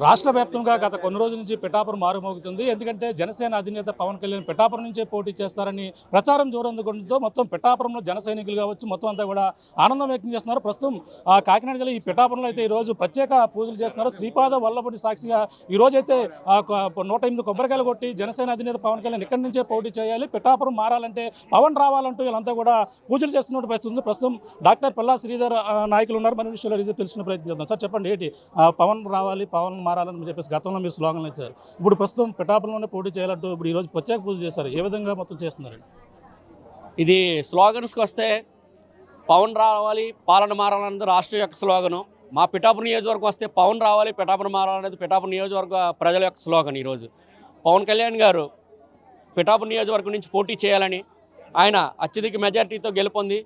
రాష్ట్ర వ్యాప్తంగా గత కొన్ని రోజుల నుంచి పిఠాపురం మారుమోగుతుంది. ఎందుకంటే జనసేన అధినేత పవన్ కళ్యాణ్ పిఠాపురం నుంచే పోటీ చేస్తారని ప్రచారం జోరందుకోవడంతో మొత్తం పిఠాపురంలో జన సైనికులు కావచ్చు మొత్తం అంతా కూడా ఆనందం వ్యక్తం చేస్తున్నారు. ప్రస్తుతం కాకినాడ జిల్లా ఈ పిఠాపురంలో అయితే ఈరోజు ప్రత్యేక పూజలు చేస్తున్నారు. శ్రీపాద వల్లభుడి సాక్షిగా ఈ రోజైతే 108 కొబ్బరికాయలు కొట్టి జనసేన అధినేత పవన్ కళ్యాణ్ ఇక్కడి నుంచే పోటీ చేయాలి, పిఠాపురం మారాలంటే పవన్ రావాలంటూ వీళ్ళంతా కూడా పూజలు చేస్తున్నట్టు పరిస్థితి. ప్రస్తుతం డాక్టర్ పిల్లా శ్రీధర్ నాయకులు ఉన్నారు. మన విషయంలో ఇది తెలుసుకునే ప్రయత్నం చేద్దాం. సార్ చెప్పండి, ఏంటి పవన్ రావాలి, పవన్ మారాలని చెప్పేసి గతంలో మీరు స్లోగన్లు ఇచ్చారు. ఇప్పుడు ప్రస్తుతం పిఠాపురంలోనే పోటీ చేయాలంటూ ఇప్పుడు ఈరోజు ప్రత్యేక పూజ చేశారు. ఏ విధంగా మొత్తం చేస్తున్నారు? ఇది స్లోగన్స్కి వస్తే పవన్ రావాలి, పాలన మారాలన్నది రాష్ట్రం యొక్క స్లోగను. మా పిఠాపురం నియోజకవర్గం వస్తే పవన్ రావాలి, పిఠాపురం మారాలనేది పిఠాపురం నియోజకవర్గ ప్రజల యొక్క స్లోగన్. ఈరోజు పవన్ కళ్యాణ్ గారు పిఠాపురం నియోజకవర్గం నుంచి పోటీ చేయాలని, ఆయన అత్యధిక మెజార్టీతో గెలుపొంది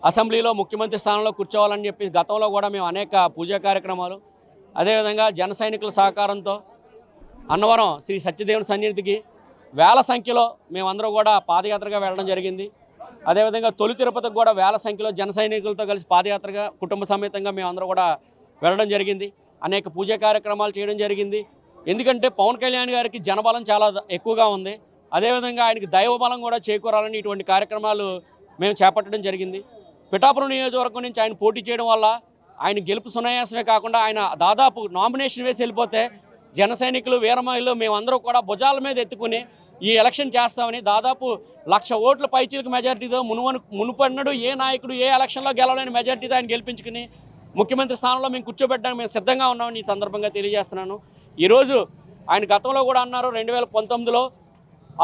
అసెంబ్లీలో ముఖ్యమంత్రి స్థానంలో కూర్చోవాలని చెప్పి గతంలో కూడా మేము అనేక పూజా కార్యక్రమాలు, అదేవిధంగా జన సైనికుల సహకారంతో అన్నవరం శ్రీ సత్యదేవుని సన్నిధికి వేల సంఖ్యలో మేమందరూ కూడా పాదయాత్రగా వెళ్ళడం జరిగింది. అదేవిధంగా తొలి తిరుపతికి కూడా వేల సంఖ్యలో జన సైనికులతో కలిసి పాదయాత్రగా కుటుంబ సమేతంగా మేమందరూ కూడా వెళ్ళడం జరిగింది. అనేక పూజా కార్యక్రమాలు చేయడం జరిగింది. ఎందుకంటే పవన్ కళ్యాణ్ గారికి జనబలం చాలా ఎక్కువగా ఉంది. అదేవిధంగా ఆయనకి దైవబలం కూడా చేకూరాలని ఇటువంటి కార్యక్రమాలు మేము చేపట్టడం జరిగింది. పిఠాపురం నియోజకవర్గం నుంచి ఆయన పోటీ చేయడం వల్ల ఆయన గెలుపు సునాయాసమే కాకుండా ఆయన దాదాపు నామినేషన్ వేసి వెళ్ళిపోతే జన సైనికులు, వీర మహిళలు మేమందరూ కూడా భుజాల మీద ఎత్తుకుని ఈ ఎలక్షన్ చేస్తామని దాదాపు 1,00,000 ఓట్ల పైచీలకు మెజార్టీతో మునుపన్నడు ఏ నాయకుడు ఏ ఎలక్షన్లో గెలవలేని మెజార్టీతో ఆయన గెలిపించుకుని ముఖ్యమంత్రి స్థానంలో మేము కూర్చోబెట్టడానికి మేము సిద్ధంగా ఉన్నామని ఈ సందర్భంగా తెలియజేస్తున్నాను. ఈరోజు ఆయన గతంలో కూడా అన్నారు, 2019లో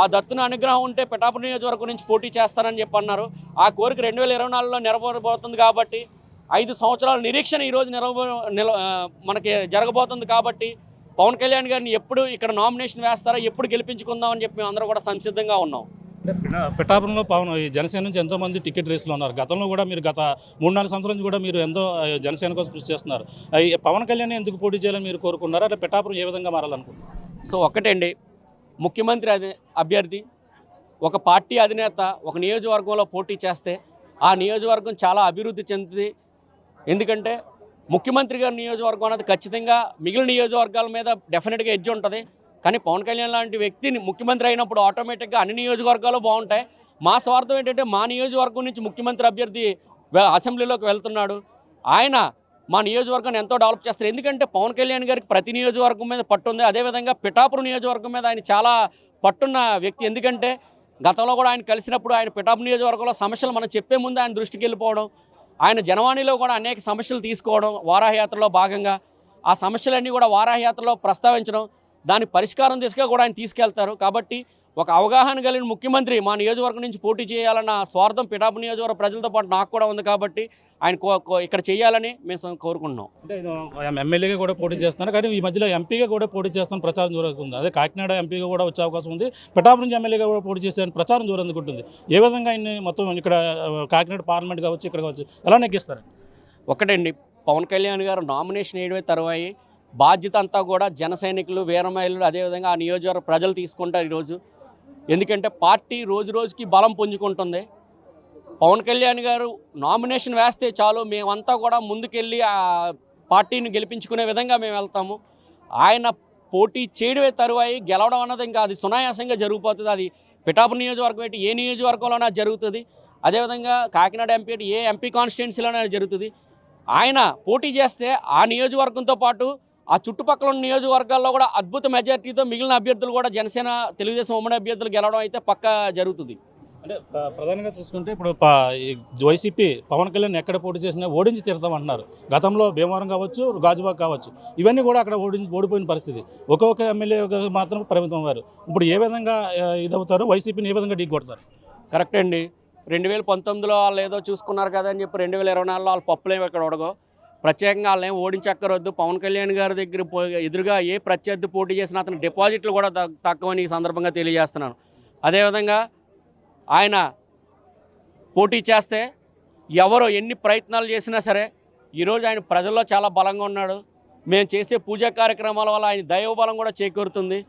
ఆ దత్తున అనుగ్రహం ఉంటే పిఠాపురం నియోజకవర్గం నుంచి పోటీ చేస్తారని చెప్పి అన్నారు. ఆ కోరిక 2024లో నెరవేరబోతుంది కాబట్టి 5 సంవత్సరాల నిరీక్షణ ఈరోజు మనకి జరగబోతుంది. కాబట్టి పవన్ కళ్యాణ్ గారిని ఎప్పుడు ఇక్కడ నామినేషన్ వేస్తారో, ఎప్పుడు గెలిపించుకుందామని చెప్పి మేము అందరూ కూడా సంసిద్ధంగా ఉన్నాం. పిఠాపురంలో పవన్ ఈ జనసేన నుంచి ఎంతోమంది టికెట్ రేసులో ఉన్నారు. గతంలో కూడా మీరు గత 3-4 సంవత్సరాల నుంచి కూడా మీరు ఎంతో జనసేన కోసం కృషి చేస్తున్నారు. పవన్ కళ్యాణ్ ఎందుకు పోటీ చేయాలని మీరు కోరుకున్నారా? అంటే పిఠాపురం ఏ విధంగా మారాలనుకుంటున్నారు? సో ఒక్కటండి, ముఖ్యమంత్రి అభ్యర్థి ఒక పార్టీ అధినేత ఒక నియోజకవర్గంలో పోటీ చేస్తే ఆ నియోజకవర్గం చాలా అభివృద్ధి చెందుతుంది. ఎందుకంటే ముఖ్యమంత్రి గారి నియోజకవర్గం అనేది ఖచ్చితంగా మిగిలిన నియోజకవర్గాల మీద డెఫినెట్గా ఎడ్జ్ ఉంటుంది. కానీ పవన్ కళ్యాణ్ లాంటి వ్యక్తిని ముఖ్యమంత్రి అయినప్పుడు ఆటోమేటిక్గా అన్ని నియోజకవర్గాలు బాగుంటాయి. మా స్వార్థం ఏంటంటే మా నియోజకవర్గం నుంచి ముఖ్యమంత్రి అభ్యర్థి అసెంబ్లీలోకి వెళ్తున్నాడు, ఆయన మా నియోజకవర్గాన్ని ఎంతో డెవలప్ చేస్తారు. ఎందుకంటే పవన్ కళ్యాణ్ గారికి ప్రతి నియోజకవర్గం మీద పట్టు ఉంది. అదేవిధంగా పిఠాపురం నియోజకవర్గం మీద ఆయన చాలా పట్టున్న వ్యక్తి. ఎందుకంటే గతంలో కూడా ఆయన కలిసినప్పుడు ఆయన పిఠాపురం నియోజకవర్గంలో సమస్యలు మనం చెప్పే ముందు ఆయన దృష్టికి వెళ్ళిపోవడం, ఆయన జనవాణిలో కూడా అనేక సమస్యలు తీసుకోవడం, వారాహయాత్రలో భాగంగా ఆ సమస్యలన్నీ కూడా వారాహయాత్రలో ప్రస్తావించడం, దాని పరిష్కారం దిశగా కూడా ఆయన తీసుకెళ్తారు. కాబట్టి ఒక అవగాహన కలిగిన ముఖ్యమంత్రి మా నియోజకవర్గం నుంచి పోటీ చేయాలన్న స్వార్థం పిఠాపురం నియోజకవర్గ ప్రజలతో పాటు నాకు కూడా ఉంది. కాబట్టి ఆయన ఇక్కడ చేయాలని మేము కోరుకుంటున్నాం. అంటే ఎమ్మెల్యేగా కూడా పోటీ చేస్తున్నారు, కానీ ఈ మధ్యలో ఎంపీగా కూడా పోటీ చేస్తాను ప్రచారం జరుగుతుంది. అదే కాకినాడ ఎంపీగా కూడా వచ్చే అవకాశం ఉంది, పిఠాపురం నుంచి ఎమ్మెల్యేగా కూడా పోటీ చేస్తారని ప్రచారం జరుగుతుంది. ఏ విధంగా ఆయన్ని మొత్తం ఇక్కడ కాకినాడ పార్లమెంట్ కావచ్చు, ఇక్కడ కావచ్చు, ఎలా నెగ్గిస్తారు? ఒకటండి, పవన్ కళ్యాణ్ గారు నామినేషన్ వేయడమే తరువాయి బాధ్యత అంతా కూడా జన సైనికులు, వీర మహిళలు, అదేవిధంగా ఆ నియోజకవర్గ ప్రజలు తీసుకుంటారు ఈరోజు. ఎందుకంటే పార్టీ రోజు రోజుకి బలం పుంజుకుంటుంది. పవన్ కళ్యాణ్ గారు నామినేషన్ వేస్తే చాలు మేమంతా కూడా ముందుకెళ్ళి ఆ పార్టీని గెలిపించుకునే విధంగా మేము వెళ్తాము. ఆయన పోటీ చేయడమే తరువాయి గెలవడం అన్నది ఇంకా అది సునాయాసంగా జరిగిపోతుంది. అది పిఠాపురం నియోజకవర్గం ఏంటి, ఏ నియోజకవర్గంలోనే జరుగుతుంది. అదేవిధంగా కాకినాడ ఎంపీ ఏంటి, ఏ ఎంపీ కాన్స్టిట్యున్సీలోనే జరుగుతుంది. ఆయన పోటీ చేస్తే ఆ నియోజకవర్గంతో పాటు ఆ చుట్టుపక్కల ఉన్న నియోజకవర్గాల్లో కూడా అద్భుత మెజార్టీతో మిగిలిన అభ్యర్థులు కూడా జనసేన, తెలుగుదేశం ఉమ్మడి అభ్యర్థులు గెలవడం అయితే పక్కా జరుగుతుంది. అంటే ప్రధానంగా చూసుకుంటే ఇప్పుడు వైసీపీ పవన్ కళ్యాణ్ ఎక్కడ పోటీ చేసినా ఓడించి తీరుతామంటున్నారు. గతంలో భీమవరం కావచ్చు, గాజువాక కావచ్చు, ఇవన్నీ కూడా అక్కడ ఓడిపోయిన పరిస్థితి. ఒక్కొక్క ఎమ్మెల్యే మాత్రం పరిమితం వారు. ఇప్పుడు ఏ విధంగా ఇదవుతారు, వైసీపీని ఏ విధంగా ఢీ కొడతారు? కరెక్ట్ అండి. 2019లో వాళ్ళు ఏదో చూసుకున్నారు కదా అని చెప్పి 2024లో వాళ్ళు పప్పులేమి ఇక్కడ ఉడగో. ప్రత్యేకంగా వాళ్ళని ఓడించక్కరొద్దు. పవన్ కళ్యాణ్ గారి దగ్గర ఎదురుగా ఏ ప్రత్యర్థి పోటీ చేసినా అతని డిపాజిట్లు కూడా తక్కువని ఈ సందర్భంగా తెలియజేస్తున్నాను. అదేవిధంగా ఆయన పోటీ చేస్తే ఎవరో ఎన్ని ప్రయత్నాలు చేసినా సరే ఈరోజు ఆయన ప్రజల్లో చాలా బలంగా ఉన్నాడు. మేము చేసే పూజా కార్యక్రమాల వల్ల ఆయన దైవబలం కూడా చేకూరుతుంది.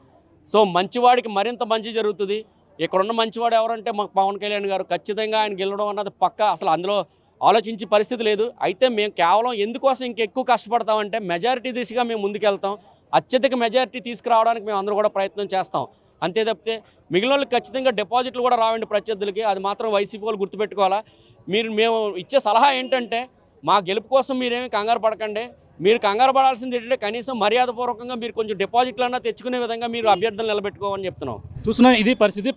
సో మంచివాడికి మరింత మంచి జరుగుతుంది. ఇక్కడున్న మంచివాడు ఎవరంటే మాకు పవన్ కళ్యాణ్ గారు. ఖచ్చితంగా ఆయన గెలవడం అన్నది పక్కా, అసలు అందులో ఆలోచించే పరిస్థితి లేదు. అయితే మేము కేవలం ఎందుకోసం ఇంకెక్కువ కష్టపడతామంటే మెజారిటీ దిశగా మేము ముందుకెళ్తాం. అత్యధిక మెజారిటీ తీసుకురావడానికి మేము అందరూ కూడా ప్రయత్నం చేస్తాం. అంతే తప్పితే మిగిలిన వాళ్ళకి ఖచ్చితంగా డిపాజిట్లు కూడా రావండి ప్రత్యర్థులకి. అది మాత్రం వైసీపీ వాళ్ళు గుర్తుపెట్టుకోవాలా. మేము ఇచ్చే సలహా ఏంటంటే మా గెలుపు కోసం మీరేమీ కంగారు పడకండి. మీరు కంగారు పడాల్సింది ఏంటంటే కనీసం మర్యాదపూర్వకంగా మీరు కొంచెం డిపాజిట్లన్నా తెచ్చుకునే విధంగా మీరు అభ్యర్థులు నిలబెట్టుకోమని చెప్తున్నాం. చూస్తున్నాం ఇది పరిస్థితి.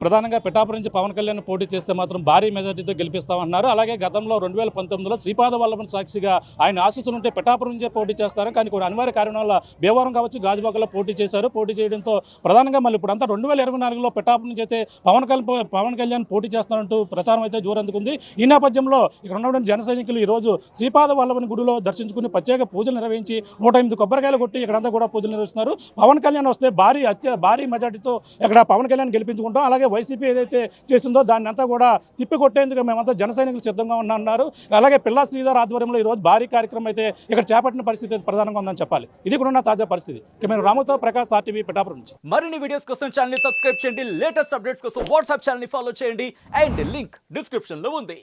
ప్రధానంగా పిఠాపురం నుంచి పవన్ కళ్యాణ్ పోటీ చేస్తే మాత్రం భారీ మెజార్టీతో గెలిపిస్తామన్నారు. అలాగే గతంలో 2019లో శ్రీపాద వల్లభన్ సాక్షిగా ఆయన ఆశీస్సులు ఉంటే పిఠాపురం నుంచే పోటీ చేస్తారు. కానీ కొన్ని అనివార్య కారణాల వల్ల భీమవరం కావచ్చు, గాజువాకలో పోటీ చేశారు. పోటీ చేయడంతో ప్రధానంగా మళ్ళీ ఇప్పుడు అంతా 2024లో పిఠాపురం నుంచి అయితే పవన్ కళ్యాణ్ పోటీ చేస్తారంటూ ప్రచారం అయితే జోరందుకుంది. ఈ నేపథ్యంలో ఇక్కడ ఉన్నటువంటి జన సైనికులు ఈరోజు శ్రీపాద వల్లభన్ గుడిలో దర్శించుకుని ప్రత్యేక పూజలు నిర్వహించి 108 కొబ్బరికాయలు కొట్టి ఇక్కడంతా కూడా పూజలు నిర్వహిస్తున్నారు. పవన్ కళ్యాణ్ వస్తే భారీ మెజార్టీతో ఇక్కడ పవన్ కళ్యాణ్ గెలిపించుకుంటాం. అలాగే వైసీపీ ఏదైతే చేసిందో దాన్ని అంతా కూడా తిప్పికొట్టేందుకు మేమంతా జన సైనికులు సిద్ధంగా ఉన్నారు. అలాగే పిల్లా శ్రీధర్ ఆధ్వర్యంలో ఈరోజు భారీ కార్యక్రమం అయితే ఇక్కడ చేపట్టిన పరిస్థితి ప్రధానంగా ఉందని చెప్పాలి. ఇది కూడా ఉన్న తాజా పరిస్థితి. ఇక మేము రాముతో ప్రకాష్, RTV పిఠాపురం నుంచి. మరిన్ని వీడియోస్ కోసం ఛానల్ ని సబ్స్క్రైబ్ చేయండి. లేటెస్ట్ అప్డేట్స్ కోసం వాట్సాప్ ఛానల్ ని ఫాలో చేయండి. అండ్ లింక్ డిస్క్రిప్షన్ లో ఉంది.